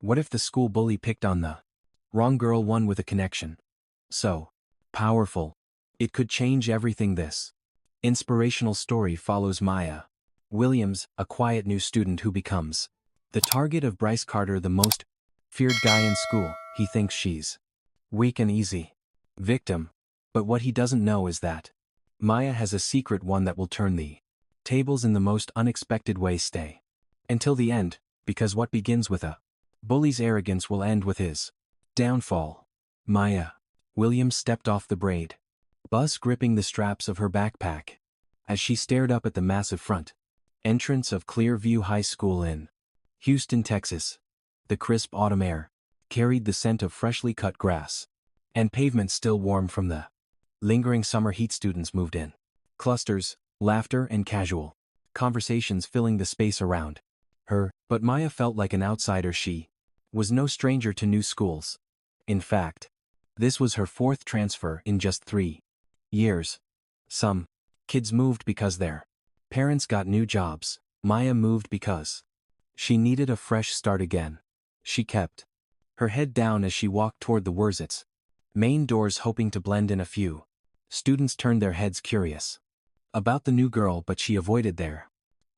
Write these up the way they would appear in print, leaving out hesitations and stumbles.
What if the school bully picked on the wrong girl, one with a connection? So powerful. It could change everything. This inspirational story follows Maya Williams, a quiet new student who becomes the target of Bryce Carter, the most feared guy in school. He thinks she's weak and easy victim. But what he doesn't know is that Maya has a secret, one that will turn the tables in the most unexpected way. Stay until the end, because what begins with a bully's arrogance will end with his downfall. Maya Williams stepped off the braid bus, gripping the straps of her backpack, as she stared up at the massive front entrance of Clearview High School in Houston, Texas. The crisp autumn air carried the scent of freshly cut grass and pavement still warm from the lingering summer heat. Students moved in clusters, laughter and casual conversations filling the space around her, but Maya felt like an outsider. She was no stranger to new schools. In fact, this was her fourth transfer in just 3 years. Some kids moved because their parents got new jobs. Maya moved because she needed a fresh start again. She kept her head down as she walked toward the Wurzit's main doors, hoping to blend in. A few students turned their heads, curious about the new girl, but she avoided their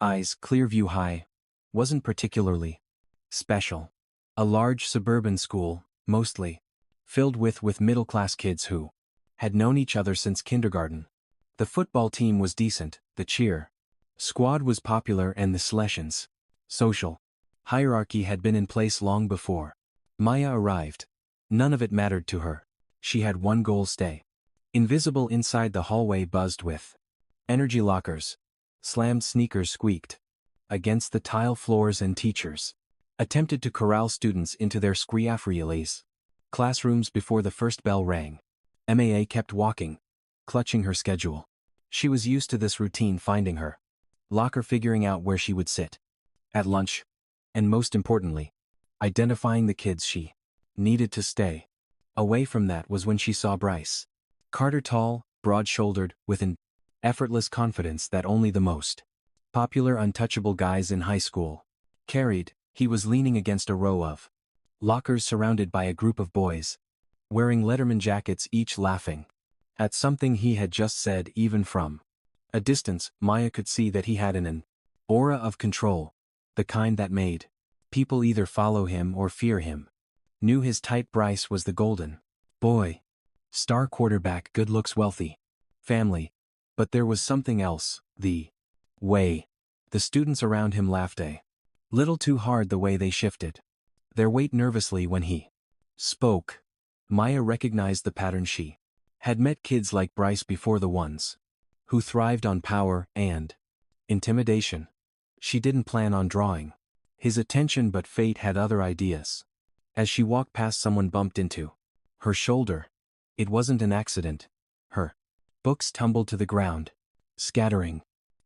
eyes. Clearview High wasn't particularly special. A large suburban school, mostly filled with middle-class kids who had known each other since kindergarten. The football team was decent, the cheer squad was popular, and the Sleshans' social hierarchy had been in place long before Maya arrived. None of it mattered to her. She had one goal: stay invisible. Inside, the hallway buzzed with energy. Lockers slammed, sneakers squeaked against the tile floors, and teachers attempted to corral students into their screafriales classrooms before the first bell rang. Maya kept walking, clutching her schedule. She was used to this routine: finding her locker, figuring out where she would sit at lunch, and most importantly, identifying the kids she needed to stay away from. That was when she saw Bryce Carter, tall, broad-shouldered, with an effortless confidence that only the most popular untouchable guys in high school carried. He was leaning against a row of lockers, surrounded by a group of boys wearing Letterman jackets, each laughing at something he had just said. Even from a distance, Maya could see that he had an aura of control, the kind that made people either follow him or fear him. Knew his type. Bryce was the golden boy, star quarterback, good looks, wealthy family. But there was something else: the way the students around him laughed a little too hard, the way they shifted their weight nervously when he spoke. Maya recognized the pattern. She had met kids like Bryce before, the ones who thrived on power and intimidation. She didn't plan on drawing his attention, but fate had other ideas. As she walked past, someone bumped into her shoulder. It wasn't an accident. Her books tumbled to the ground, scattering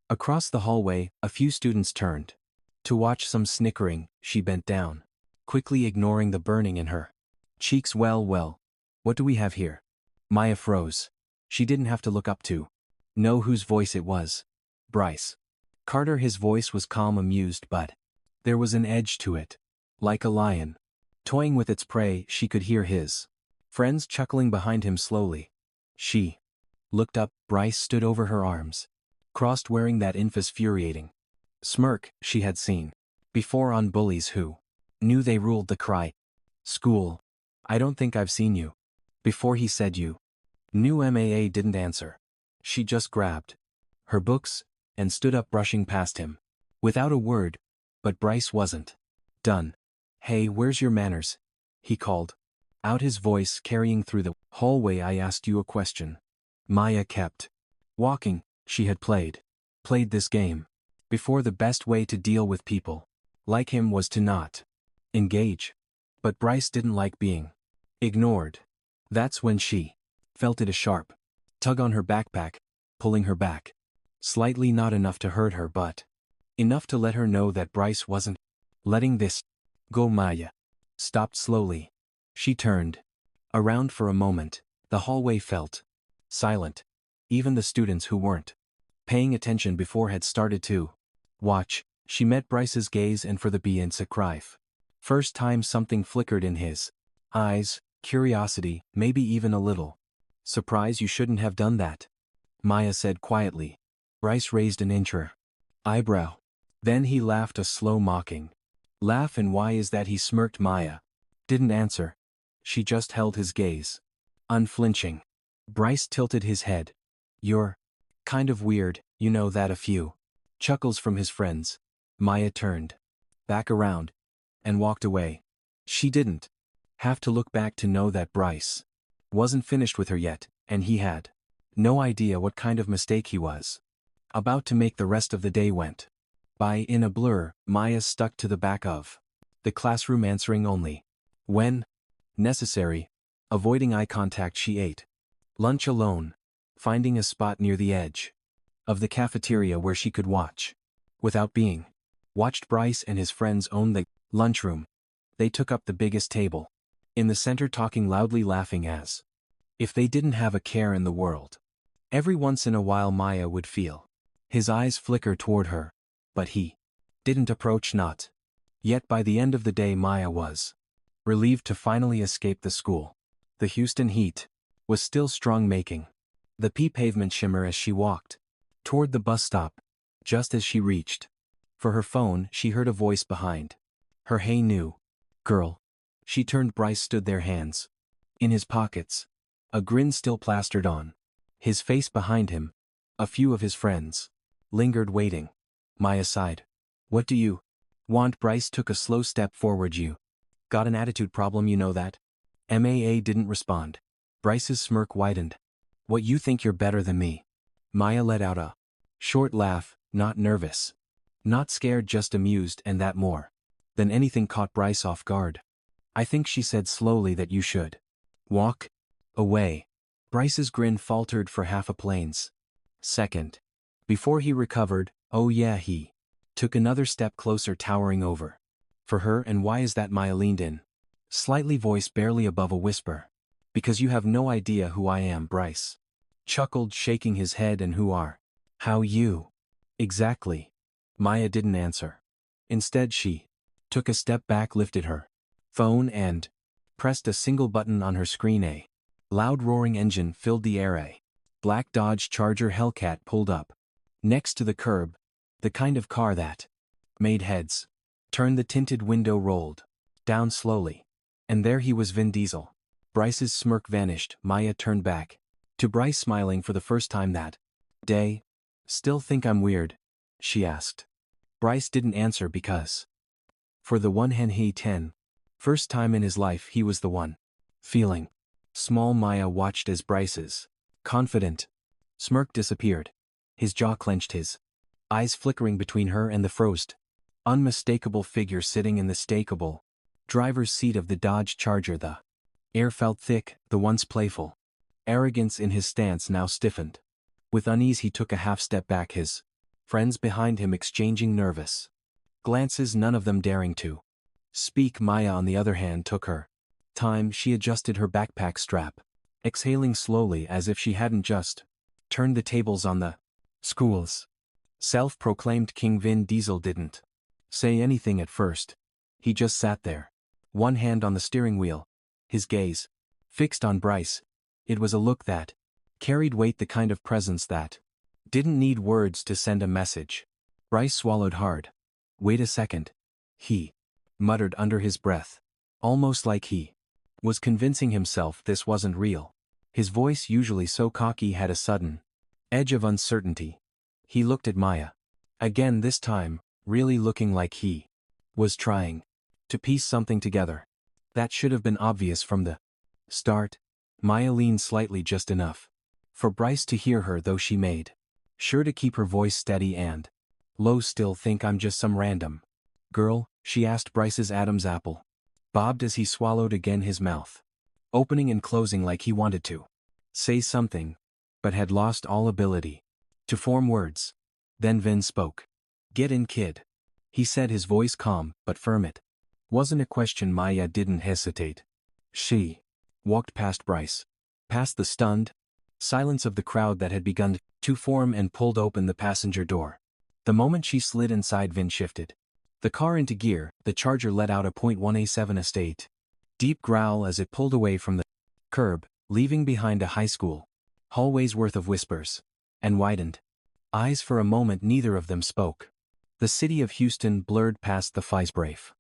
across the hallway. A few students turned to watch, some snickering. She bent down, quickly ignoring the burning in her cheeks. Well, what do we have here? Maya froze. She didn't have to look up to know whose voice it was. Bryce Carter. His voice was calm, amused, but there was an edge to it. Like a lion toying with its prey. She could hear his friends chuckling behind him. Slowly she looked up. Bryce stood over her, arms crossed, wearing that infuriating smirk she had seen before on bullies who knew they ruled the cry. School. I don't think I've seen you before. He said. You knew? Maya didn't answer. She just grabbed her books and stood up, brushing past him without a word. But Bryce wasn't done. Hey, where's your manners? He called out, his voice carrying through the hallway. I asked you a question. Maya kept walking. She had played this game before. The best way to deal with people like him was to not engage. But Bryce didn't like being ignored. That's when she felt it, a sharp tug on her backpack, pulling her back slightly, not enough to hurt her, but enough to let her know that Bryce wasn't letting this go. Maya stopped slowly. She turned around for a moment. The hallway felt silent. Even the students who weren't paying attention before had started to watch. She met Bryce's gaze, and for the First time something flickered in his eyes, curiosity, maybe even a little surprise. You shouldn't have done that, Maya said quietly. Bryce raised an inch her eyebrow. Then he laughed a slow mocking laugh. And why is that? He smirked. Maya didn't answer. She just held his gaze, unflinching. Bryce tilted his head. You're kind of weird, you know that. A few chuckles from his friends. Maya turned back around and walked away. She didn't have to look back to know that Bryce wasn't finished with her yet, and he had no idea what kind of mistake he was about to make. The rest of the day went by in a blur. Maya stuck to the back of the classroom, answering only when necessary, avoiding eye contact. She ate lunch alone, finding a spot near the edge of the cafeteria where she could watch without being watched. Bryce and his friends owned the lunchroom. They took up the biggest table in the center, talking loudly, laughing as if they didn't have a care in the world. Every once in a while Maya would feel his eyes flicker toward her, but he didn't approach, not yet. By the end of the day Maya was relieved to finally escape the school. The Houston heat was still strong, making the pavement shimmer as she walked toward the bus stop. Just as she reached for her phone, she heard a voice behind her. Hey new girl. She turned. Bryce stood there, hands in his pockets, a grin still plastered on his face. Behind him, a few of his friends lingered, waiting. Maya sighed. What do you want? Bryce took a slow step forward. You got an attitude problem, you know that? Maa didn't respond. Bryce's smirk widened. What, you think you're better than me? Maya let out a short laugh, not nervous, not scared, just amused, and that more than anything caught Bryce off guard. I think, she said slowly, that you should walk away. Bryce's grin faltered for half a plane's second before he recovered. Oh yeah. He took another step closer, towering over for her. And why is that? Maya leaned in, slightly, voice barely above a whisper. Because you have no idea who I am. Bryce chuckled, shaking his head. And who are how you exactly? Maya didn't answer. Instead she took a step back, lifted her phone, and pressed a single button on her screen. A loud roaring engine filled the air. A black Dodge Charger Hellcat pulled up next to the curb, the kind of car that made heads turn. The tinted window rolled down slowly, and there he was, Vin Diesel. Bryce's smirk vanished. Maya turned back to Bryce, smiling for the first time that day. Still think I'm weird? She asked. Bryce didn't answer because for the one hand he first time in his life he was the one feeling small. Maya watched as Bryce's confident smirk disappeared. His jaw clenched, his eyes flickering between her and the frozen, unmistakable figure sitting in the stackable driver's seat of the Dodge Charger. The air felt thick, the once playful arrogance in his stance now stiffened. With unease he took a half step back, his friends behind him exchanging nervous glances, none of them daring to speak. Maya, on the other hand, took her time. She adjusted her backpack strap, exhaling slowly as if she hadn't just turned the tables on the school's self-proclaimed king. Vin Diesel didn't say anything at first. He just sat there, one hand on the steering wheel, his gaze fixed on Bryce. It was a look that carried weight, the kind of presence that didn't need words to send a message. Bryce swallowed hard. Wait a second, he muttered under his breath, almost like he was convincing himself this wasn't real. His voice, usually so cocky, had a sudden edge of uncertainty. He looked at Maya again, this time really looking like he was trying to piece something together. That should have been obvious from the start. Maya leaned slightly, just enough for Bryce to hear her, though she made sure to keep her voice steady and low. Still think I'm just some random girl? She asked. Bryce's Adam's apple bobbed as he swallowed again, his mouth opening and closing like he wanted to say something, but had lost all ability to form words. Then Vin spoke. Get in, kid, he said, his voice calm but firm. It wasn't a question. Maya didn't hesitate. She walked past Bryce, past the stunned silence of the crowd that had begun to form, and pulled open the passenger door. The moment she slid inside, Vin shifted The car into gear, the Charger let out a .1A7 estate. Deep growl as it pulled away from the curb, leaving behind a high school hallway's worth of whispers. And widened eyes. For a moment neither of them spoke. The city of Houston blurred past the fireplace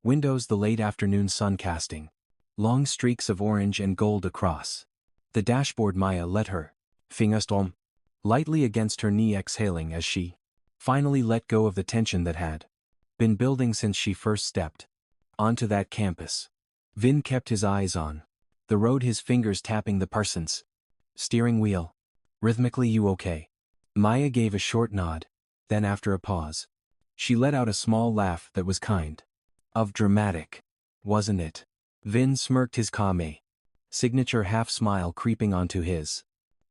windows, the late afternoon sun casting long streaks of orange and gold across the dashboard. Maya let her fingers lightly against her knee, exhaling as she finally let go of the tension that had been building since she first stepped onto that campus. Vin kept his eyes on the road, his fingers tapping the Parsons steering wheel rhythmically. You okay? Maya gave a short nod. Then after a pause, she let out a small laugh that was kind of dramatic. Wasn't it? Vin smirked, his calm signature half smile creeping onto his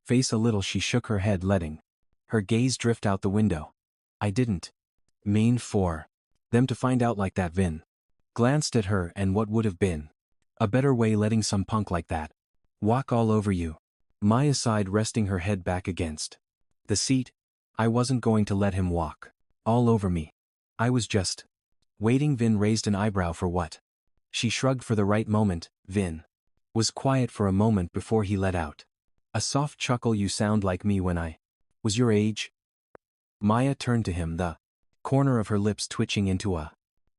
face a little. She shook her head, letting her gaze drift out the window. I didn't mean for them to find out like that. Vin glanced at her. And what would have been a better way, letting some punk like that walk all over you? Maya sighed, resting her head back against the seat. I wasn't going to let him walk all over me. I was just waiting. Vin raised an eyebrow. For what? She shrugged. For the right moment. Vin was quiet for a moment before he let out a soft chuckle. You sound like me when I was your age. Maya turned to him, the corner of her lips twitching into a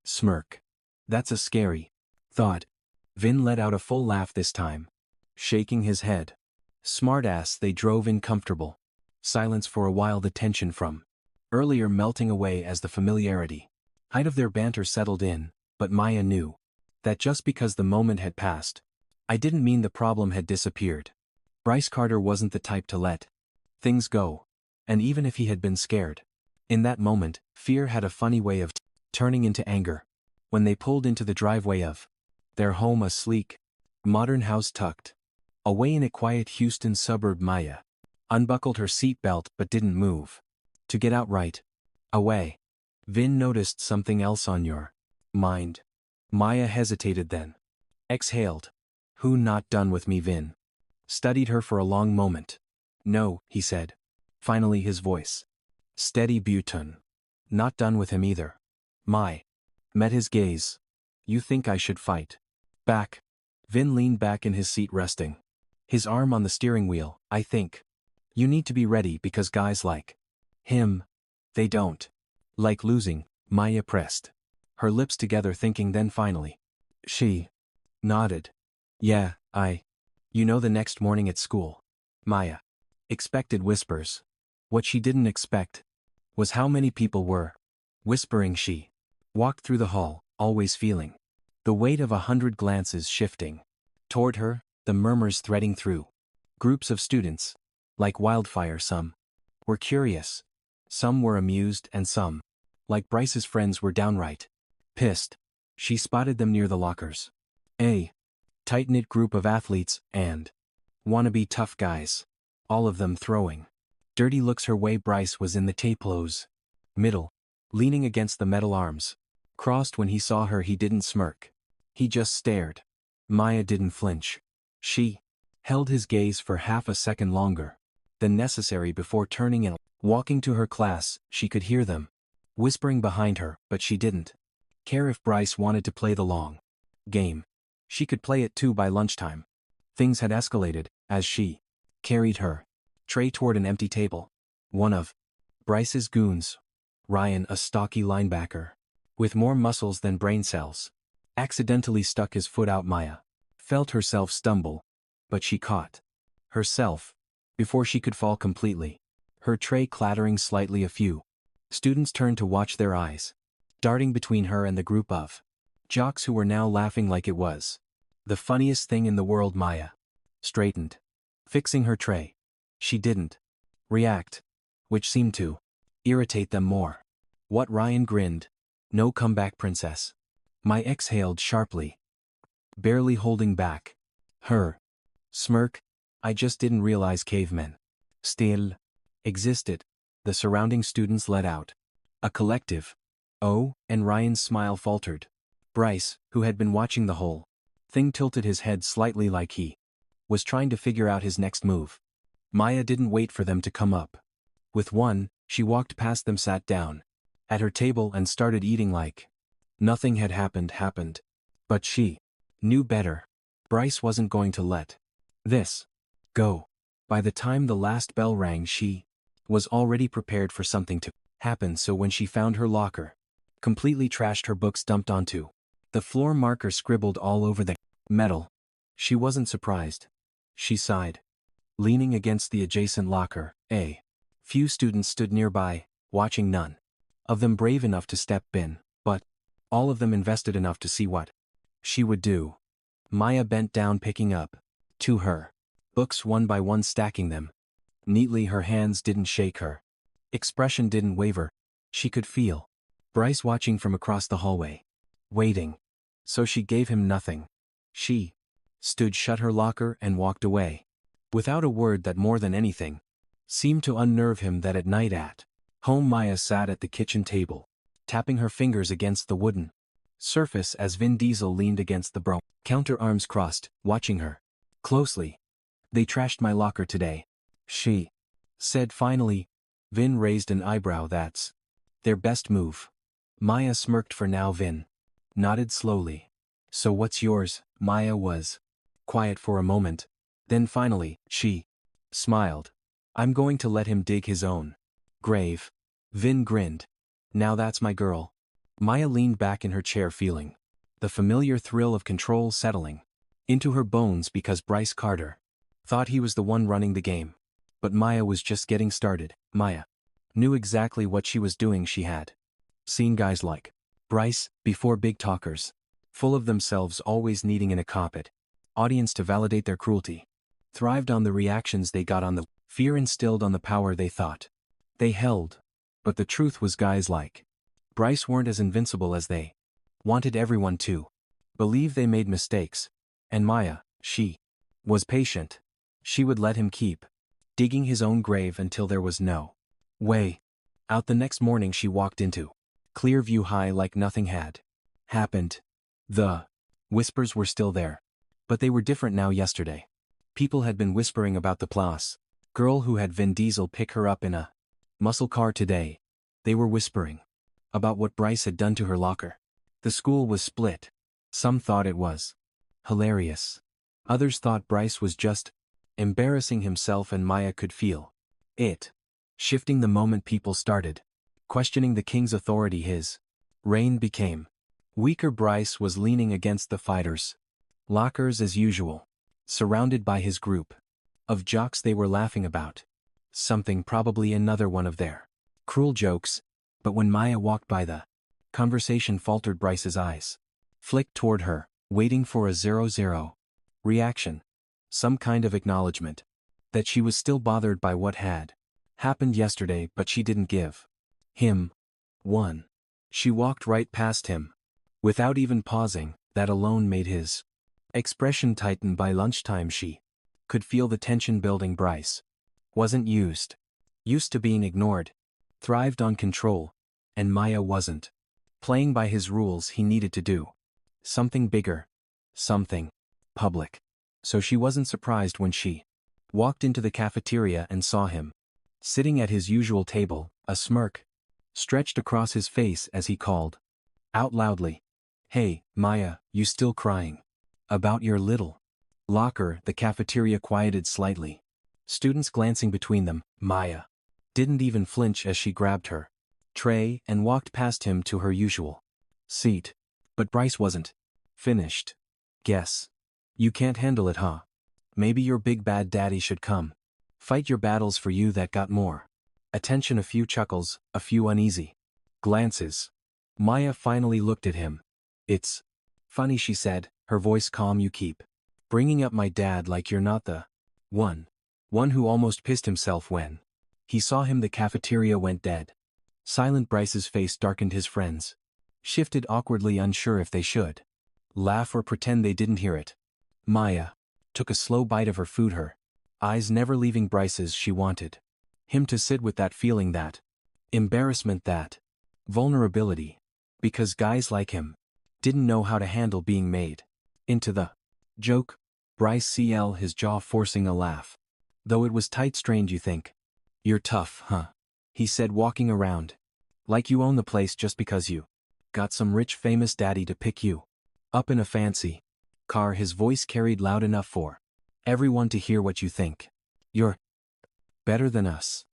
smirk. That's a scary thought. Vin let out a full laugh this time, shaking his head. Smartass. They drove in comfortable silence for a while, the tension from earlier melting away as the familiarity height of their banter settled in. But Maya knew that just because the moment had passed, I didn't mean the problem had disappeared. Bryce Carter wasn't the type to let things go. And even if he had been scared in that moment, fear had a funny way of turning into anger. When they pulled into the driveway of their home, a sleek, modern house tucked away in a quiet Houston suburb, Maya unbuckled her seatbelt but didn't move to get out right away. Vin noticed something else on your mind. Maya hesitated, then exhaled. Who? Not done with me? Vin studied her for a long moment. No, he said, finally, his voice steady. Button. Not done with him either. Maya met his gaze. You think I should fight back? Vin leaned back in his seat, resting his arm on the steering wheel. I think you need to be ready, because guys like him, they don't like losing. Maya pressed her lips together, thinking. Then finally, she nodded. Yeah, the next morning at school, Maya expected whispers. What she didn't expect was how many people were whispering. She walked through the hall, always feeling the weight of 100 glances shifting toward her, the murmurs threading through groups of students like wildfire. Some were curious, some were amused, and some, like Bryce's friends, were downright pissed. She spotted them near the lockers. A tight-knit group of athletes and wannabe tough guys, all of them throwing dirty looks her way. Bryce was in the tableau's middle, leaning against the metal arms crossed. When he saw her, he didn't smirk. He just stared. Maya didn't flinch. She held his gaze for half a second longer than necessary before turning and walking to her class. She could hear them whispering behind her, but she didn't care if Bryce wanted to play the long game. She could play it too by lunchtime. Things had escalated as she carried her tray toward an empty table. One of Bryce's goons, Ryan, a stocky linebacker with more muscles than brain cells, accidentally stuck his foot out. Maya felt herself stumble, but she caught herself before she could fall completely, her tray clattering slightly. A few students turned to watch, their eyes darting between her and the group of jocks who were now laughing like it was the funniest thing in the world. Maya straightened, fixing her tray. She didn't react, which seemed to irritate them more. What? Ryan grinned. No comeback, princess. Maya exhaled sharply, barely holding back her smirk. I just didn't realize cavemen still existed. The surrounding students let out a collective "oh," and Ryan's smile faltered. Bryce, who had been watching the whole thing, tilted his head slightly like he was trying to figure out his next move. Maya didn't wait for them to come up with one. She walked past them, sat down at her table, and started eating like Nothing had happened. But she knew better. Bryce wasn't going to let this go. By the time the last bell rang, she was already prepared for something to happen. So when she found her locker, completely trashed, her books dumped onto the floor, marker scribbled all over the metal, she wasn't surprised. She sighed. Leaning against the adjacent locker, a few students stood nearby, watching, none of them brave enough to step in, but all of them invested enough to see what she would do. Maya bent down, picking up to her books one by one, stacking them neatly. Her hands didn't shake, her expression didn't waver. She could feel Bryce watching from across the hallway, waiting. So she gave him nothing. She stood, shut her locker, and walked away. Without a word that, more than anything, seemed to unnerve him. That at night at home, Maya sat at the kitchen table, tapping her fingers against the wooden surface as Vin Diesel leaned against the counter, arms crossed, watching her closely. "They trashed my locker today," she said finally. Vin raised an eyebrow. "That's their best move." Maya smirked. "For now." Vin nodded slowly. "So what's yours?" Maya was quiet for a moment. Then finally, she smiled. "I'm going to let him dig his own grave." Vin grinned. "Now that's my girl." Maya leaned back in her chair, feeling the familiar thrill of control settling into her bones, because Bryce Carter thought he was the one running the game. But Maya was just getting started. Maya knew exactly what she was doing. She had seen guys like Bryce before, big talkers, full of themselves, always needing an audience to validate their cruelty. Thrived on the reactions they got, on the fear instilled, on the power they thought they held. But the truth was, guys like Bryce weren't as invincible as they wanted everyone to believe. They made mistakes. And Maya, she was patient. She would let him keep digging his own grave until there was no way out. The next morning she walked into Clearview High like nothing had happened. The whispers were still there, but they were different now. Yesterday, people had been whispering about the Plus girl who had Vin Diesel pick her up in a muscle car. Today, they were whispering about what Bryce had done to her locker. The school was split. Some thought it was hilarious. Others thought Bryce was just embarrassing himself, and Maya could feel it shifting the moment people started questioning the king's authority. His reign became weaker. Bryce was leaning against the fighters' lockers as usual, surrounded by his group of jocks. They were laughing about something, probably another one of their cruel jokes. But when Maya walked by, the conversation faltered. Bryce's eyes flicked toward her, waiting for a 0-0 reaction, some kind of acknowledgement that she was still bothered by what had happened yesterday. But she didn't give him one. She walked right past him, without even pausing. That alone made his expression tighten. By lunchtime she could feel the tension building. Bryce wasn't used to being ignored, thrived on control, and Maya wasn't playing by his rules. He needed to do something bigger, something public. So she wasn't surprised when she walked into the cafeteria and saw him sitting at his usual table, a smirk stretched across his face as he called out loudly, "Hey, Maya, you still crying about your little locker?" The cafeteria quieted slightly, students glancing between them. Maya didn't even flinch as she grabbed her tray and walked past him to her usual seat. But Bryce wasn't finished. "Guess you can't handle it, huh? Maybe your big bad daddy should come fight your battles for you." That got more attention. A few chuckles, a few uneasy glances. Maya finally looked at him. "It's funny," she said, her voice calm. "You keep bringing up my dad like you're not the one who almost pissed himself when he saw him." The cafeteria went dead silent. Bryce's face darkened. His friends shifted awkwardly, unsure if they should laugh or pretend they didn't hear it. Maya took a slow bite of her food, her eyes never leaving Bryce's. She wanted him to sit with that feeling, that embarrassment, that vulnerability, because guys like him didn't know how to handle being made into the joke. Bryce CL, his jaw forcing a laugh, though it was tight, strained. "You think you're tough, huh?" he said, walking around like you own the place just because you got some rich famous daddy to pick you up in a fancy car. His voice carried loud enough for everyone to hear what you think. You're better than us.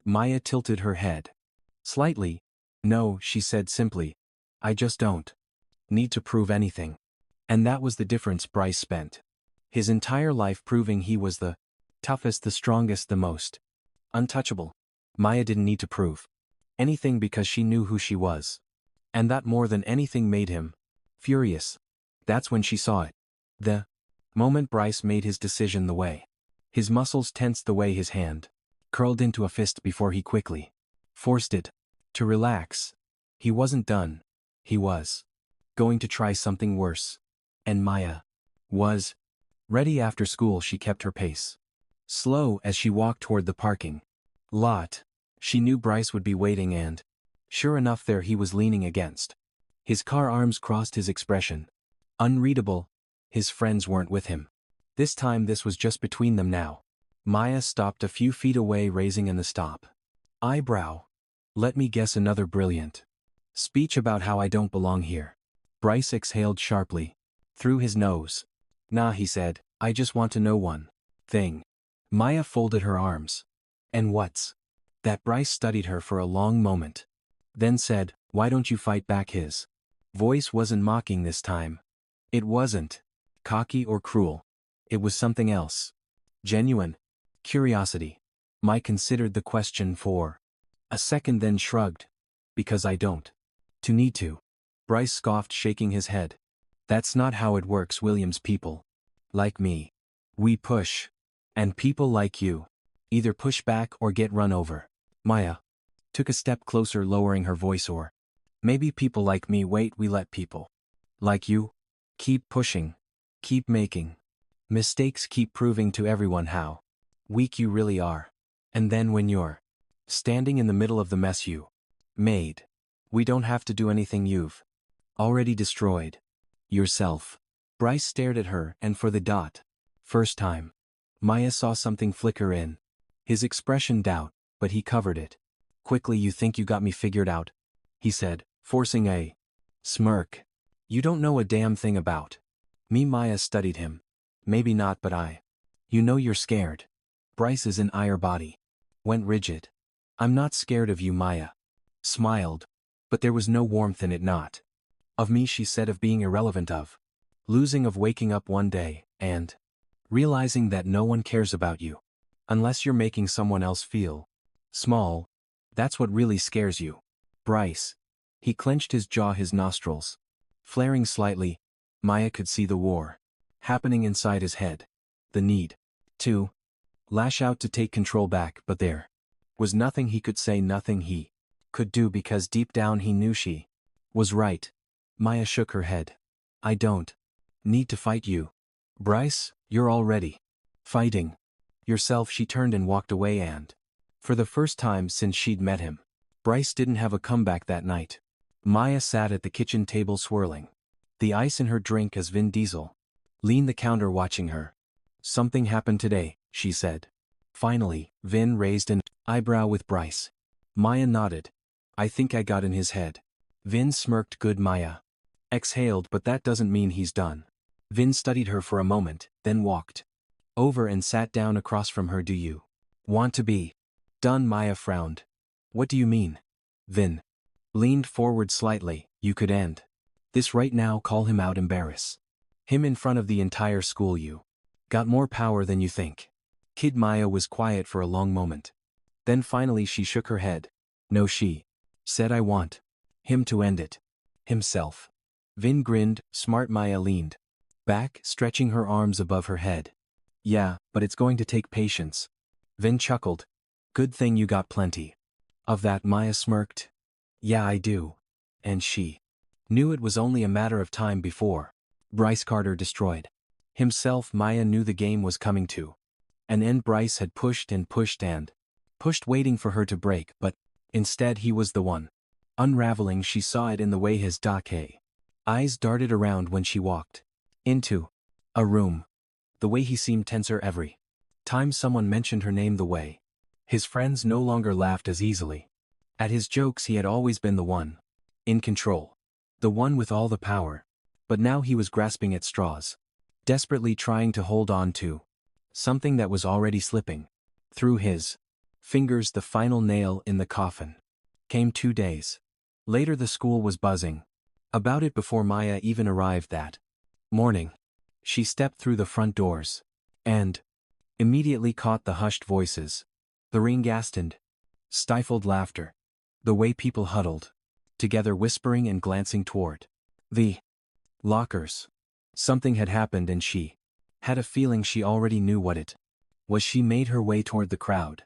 Maya tilted her head slightly. No, she said simply. I just don't need to prove anything. And that was the difference. Bryce spent his entire life proving he was the toughest, the strongest, the most untouchable. Maya didn't need to prove anything because she knew who she was. And that more than anything made him furious. That's when she saw it. The moment Bryce made his decision, the way his muscles tensed, the way his hand curled into a fist before he quickly forced it to relax. He wasn't done. He was going to try something worse. And Maya was ready. After school, she kept her pace slow as she walked toward the parking lot. She knew Bryce would be waiting, and sure enough, there he was, leaning against his car, arms crossed, his expression unreadable. His friends weren't with him this time. This was just between them now. Maya stopped a few feet away, raising an stop eyebrow. Let me guess, another brilliant speech about how I don't belong here. Bryce exhaled sharply through his nose. Nah, he said, I just want to know one thing. Maya folded her arms. And what's that? Bryce studied her for a long moment, then said, why don't you fight back? His voice wasn't mocking this time. It wasn't cocky or cruel. It was something else. Genuine curiosity. Maya considered the question for a second, then shrugged. Because I don't to need to. Bryce scoffed, shaking his head. That's not how it works, Williams. People like me, we push. And people like you either push back or get run over. Maya took a step closer, lowering her voice. Or maybe people like me wait, we let people like you keep pushing, keep making mistakes, keep proving to everyone how weak you really are. And then when you're standing in the middle of the mess you made, we don't have to do anything. You've already destroyed yourself. Bryce stared at her, and for the first time, Maya saw something flicker in his expression, doubt, but he covered it quickly. You think you got me figured out? He said, forcing a smirk. You don't know a damn thing about me. Maya studied him. Maybe not, but you know you're scared. Bryce's entire body went rigid. I'm not scared of you. Maya smiled, but there was no warmth in it. Not of me, she said, of being irrelevant, of losing, of waking up one day and realizing that no one cares about you unless you're making someone else feel small. That's what really scares you, Bryce. He clenched his jaw, his nostrils flaring slightly. Maya could see the war happening inside his head. The need to lash out, to take control back, but there was nothing he could say, nothing he could do, because deep down he knew she was right. Maya shook her head. I don't need to fight you, Bryce. You're already fighting yourself. She turned and walked away, and for the first time since she'd met him, Bryce didn't have a comeback that night. Maya sat at the kitchen table, swirling the ice in her drink as Vin Diesel leaned the counter, watching her. Something happened today, she said. Finally, Vin raised an eyebrow with Bryce. Maya nodded. I think I got in his head. Vin smirked. Good. Maya exhaled. But that doesn't mean he's done. Vin studied her for a moment, then walked over and sat down across from her. Do you want to be done? Maya frowned. What do you mean? Vin leaned forward slightly. You could end this right now, call him out, embarrass him in front of the entire school. You got more power than you think, kid. Maya was quiet for a long moment. Then finally she shook her head. No, she said, I want him to end it himself. Vin grinned. Smart. Maya leaned back, stretching her arms above her head. Yeah, but it's going to take patience. Vin chuckled. Good thing you got plenty of that. Maya smirked. Yeah, I do. And she knew it was only a matter of time before Bryce Carter destroyed himself. Maya knew the game was coming to an end. Bryce had pushed and pushed and pushed, waiting for her to break, but instead he was the one unraveling. She saw it in the way his dark eyes darted around when she walked into a room, the way he seemed tenser every time someone mentioned her name, the way his friends no longer laughed as easily at his jokes. He had always been the one in control. The one with all the power. But now he was grasping at straws. Desperately trying to hold on to something that was already slipping through his fingers. The final nail in the coffin came 2 days later. The school was buzzing about it before Maya even arrived that morning. She stepped through the front doors and immediately caught the hushed voices, the ringast and stifled laughter, the way people huddled together, whispering and glancing toward the lockers. Something had happened and she had a feeling she already knew what it was. She made her way toward the crowd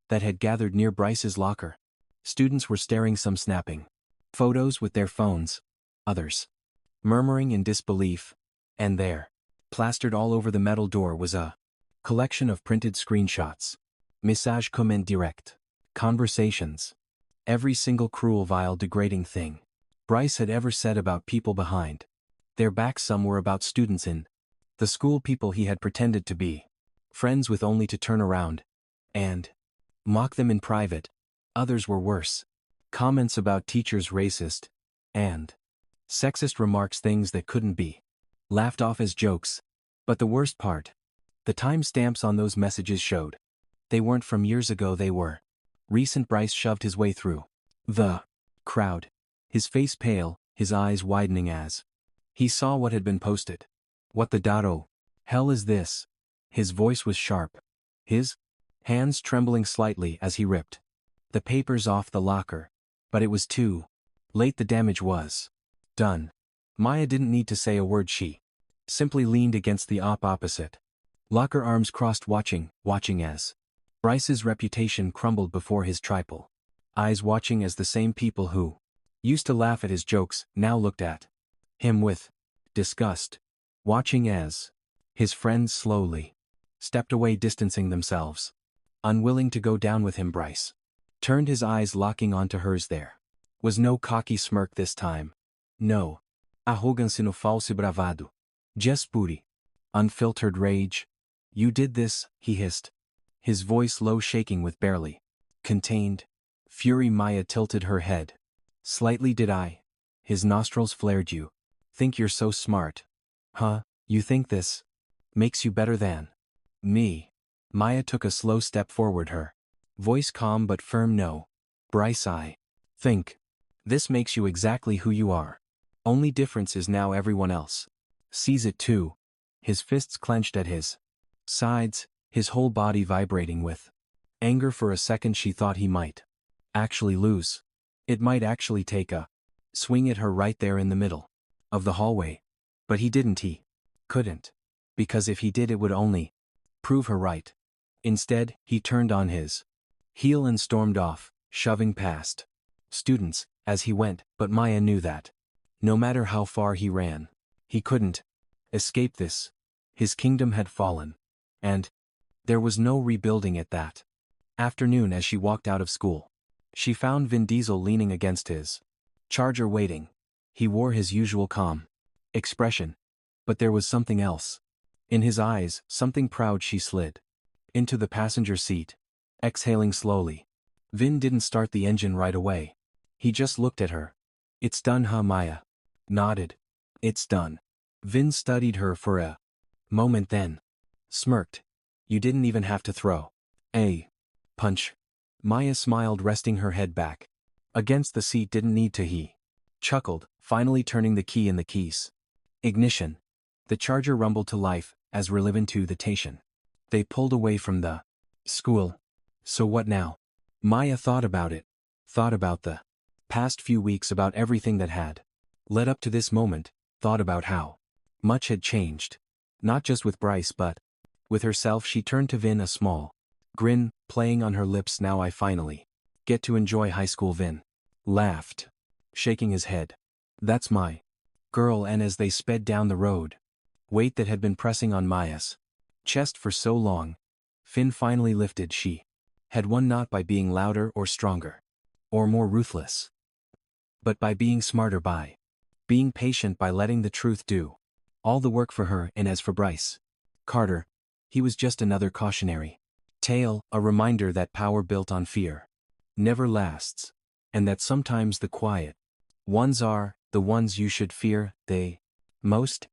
that had gathered near Bryce's locker. Students were staring, some snapping photos with their phones, others murmuring in disbelief, and there, plastered all over the metal door, was a collection of printed screenshots. Message comment direct. Conversations. Every single cruel, vile, degrading thing Bryce had ever said about people behind their backs. Some were about students in the school, people he had pretended to be friends with only to turn around and mock them in private. Others were worse. Comments about teachers, racist and sexist remarks, things that couldn't be laughed off as jokes. But the worst part, the timestamps on those messages showed they weren't from years ago, they were recent. Bryce shoved his way through the crowd, his face pale, his eyes widening as he saw what had been posted. What the hell is this? His voice was sharp, his hands trembling slightly as he ripped the papers off the locker. But it was too late. The damage was done. Maya didn't need to say a word. She simply leaned against the opposite locker, arms crossed, watching as Bryce's reputation crumbled before his triple eyes, watching as the same people who used to laugh at his jokes now looked at him with disgust, watching as his friends slowly stepped away, distancing themselves, unwilling to go down with him. Bryce turned, his eyes locking onto hers. There was no cocky smirk this time. No arrogance, no falso bravado. Just pure, unfiltered rage. You did this, he hissed, his voice low, shaking with barely contained fury. Maya tilted her head slightly. Did I? His nostrils flared. You think you're so smart? Huh? You think this makes you better than me? Maya took a slow step forward, her voice calm but firm. No, Bryce, I think this makes you exactly who you are. Only difference is now everyone else sees it too. His fists clenched at his sides, his whole body vibrating with anger. For a second she thought he might actually lose. It might actually take a swing at her right there in the middle of the hallway. But he didn't. He couldn't. Because if he did, it would only prove her right. Instead, he turned on his heel and stormed off, shoving past students as he went. But Maya knew that no matter how far he ran, he couldn't escape this. His kingdom had fallen, and there was no rebuilding it. That afternoon, as she walked out of school, she found Vin Diesel leaning against his charger, waiting. He wore his usual calm expression, but there was something else in his eyes, something proud. She slid into the passenger seat, exhaling slowly. Vin didn't start the engine right away. He just looked at her. It's done, huh? Maya nodded. It's done. Vin studied her for a moment, then smirked. You didn't even have to throw a punch. Maya smiled, resting her head back against the seat. Didn't need to, he chuckled, finally turning the key in the keys. Ignition. The charger rumbled to life as relevant to the station. They pulled away from the school. So what now? Maya thought about it. Thought about the past few weeks, about everything that had led up to this moment. Thought about how much had changed. Not just with Bryce, but with herself. She turned to Vin, a small grin playing on her lips. Now I finally get to enjoy high school. Vin laughed, shaking his head. That's my girl. And as they sped down the road, weight that had been pressing on Maya's chest for so long, Finn finally lifted. She had won, not by being louder or stronger or more ruthless, but by being smarter, by being patient, by letting the truth do all the work for her. And as for Bryce Carter, he was just another cautionary tale, a reminder that power built on fear never lasts, and that sometimes the quiet ones are the ones you should fear, they most